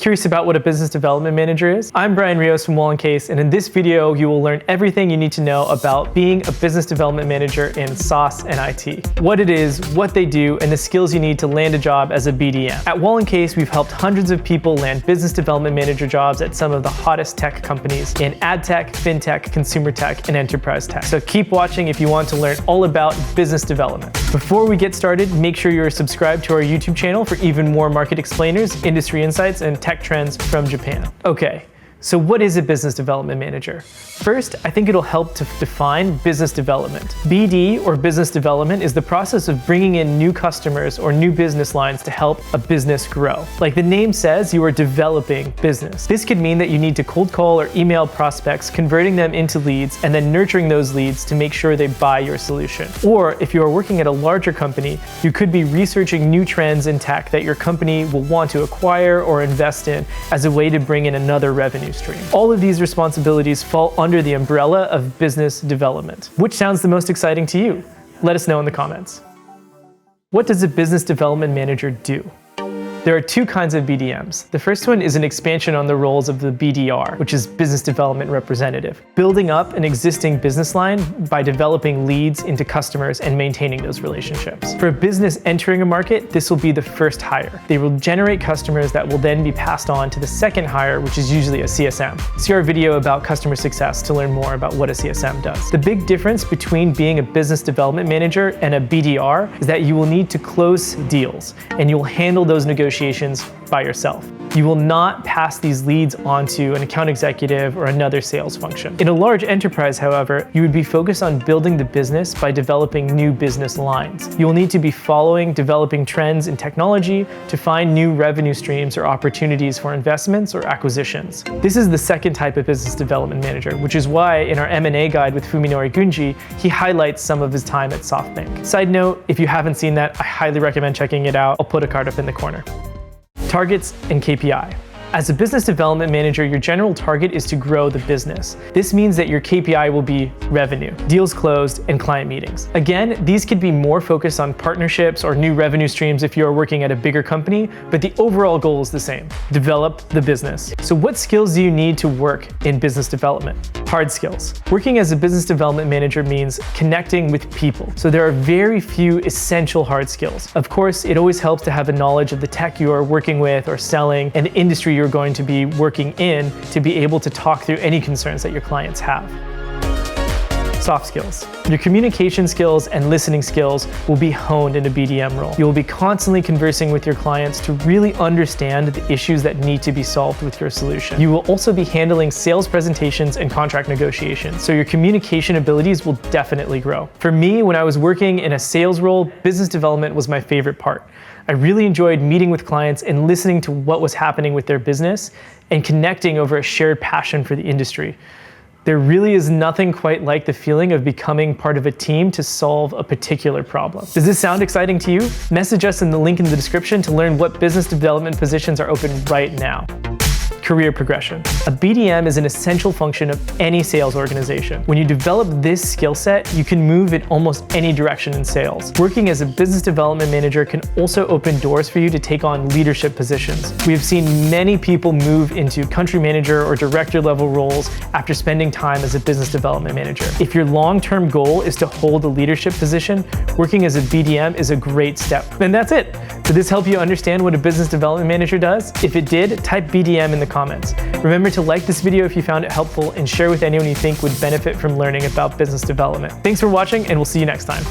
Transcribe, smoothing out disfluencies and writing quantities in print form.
Curious about what a business development manager is? I'm Bryan Rios from Wahl+Case, and in this video, you will learn everything you need to know about being a business development manager in SaaS and IT. What it is, what they do, and the skills you need to land a job as a BDM. At Wahl+Case, we've helped hundreds of people land business development manager jobs at some of the hottest tech companies in ad tech, fintech, consumer tech, and enterprise tech. So keep watching if you want to learn all about business development. Before we get started, make sure you're subscribed to our YouTube channel for even more market explainers, industry insights, and tech trends from Japan. Okay, so what is a business development manager? First, I think it'll help to define business development. BD, or business development, is the process of bringing in new customers or new business lines to help a business grow. Like the name says, you are developing business. This could mean that you need to cold call or email prospects, converting them into leads, and then nurturing those leads to make sure they buy your solution. Or if you are working at a larger company, you could be researching new trends in tech that your company will want to acquire or invest in as a way to bring in another revenue stream. All of these responsibilities fall under the umbrella of business development. Which sounds the most exciting to you? Let us know in the comments. What does a business development manager do? There are two kinds of BDMs. The first one is an expansion on the roles of the BDR, which is business development representative, building up an existing business line by developing leads into customers and maintaining those relationships. For a business entering a market, this will be the first hire. They will generate customers that will then be passed on to the second hire, which is usually a CSM. See our video about customer success to learn more about what a CSM does. The big difference between being a business development manager and a BDR is that you will need to close deals, and you will handle those negotiations by yourself. You will not pass these leads on to an account executive or another sales function. In a large enterprise, however, you would be focused on building the business by developing new business lines. You will need to be developing trends in technology to find new revenue streams or opportunities for investments or acquisitions. This is the second type of business development manager, which is why in our M&A guide with Fuminori Gunji, he highlights some of his time at SoftBank. Side note, if you haven't seen that, I highly recommend checking it out. I'll put a card up in the corner. Targets and KPI. As a business development manager, your general target is to grow the business. This means that your KPI will be revenue, deals closed, and client meetings. Again, these could be more focused on partnerships or new revenue streams if you are working at a bigger company, but the overall goal is the same: develop the business. So what skills do you need to work in business development? Hard skills. Working as a business development manager means connecting with people. So there are very few essential hard skills. Of course, it always helps to have a knowledge of the tech you are working with or selling and the industry you're going to be working in to be able to talk through any concerns that your clients have. Soft skills. Your communication skills and listening skills will be honed in a BDM role. You will be constantly conversing with your clients to really understand the issues that need to be solved with your solution. You will also be handling sales presentations and contract negotiations, so your communication abilities will definitely grow. For me, when I was working in a sales role, business development was my favorite part. I really enjoyed meeting with clients and listening to what was happening with their business and connecting over a shared passion for the industry. There really is nothing quite like the feeling of becoming part of a team to solve a particular problem. Does this sound exciting to you? Message us in the link in the description to learn what business development positions are open right now. Career progression. A BDM is an essential function of any sales organization. When you develop this skill set, you can move in almost any direction in sales. Working as a business development manager can also open doors for you to take on leadership positions. We have seen many people move into country manager or director level roles after spending time as a business development manager. If your long-term goal is to hold a leadership position, working as a BDM is a great step. And that's it. Did this help you understand what a business development manager does? If it did, type BDM in the comments. Remember to like this video if you found it helpful and share with anyone you think would benefit from learning about business development. Thanks for watching, and we'll see you next time.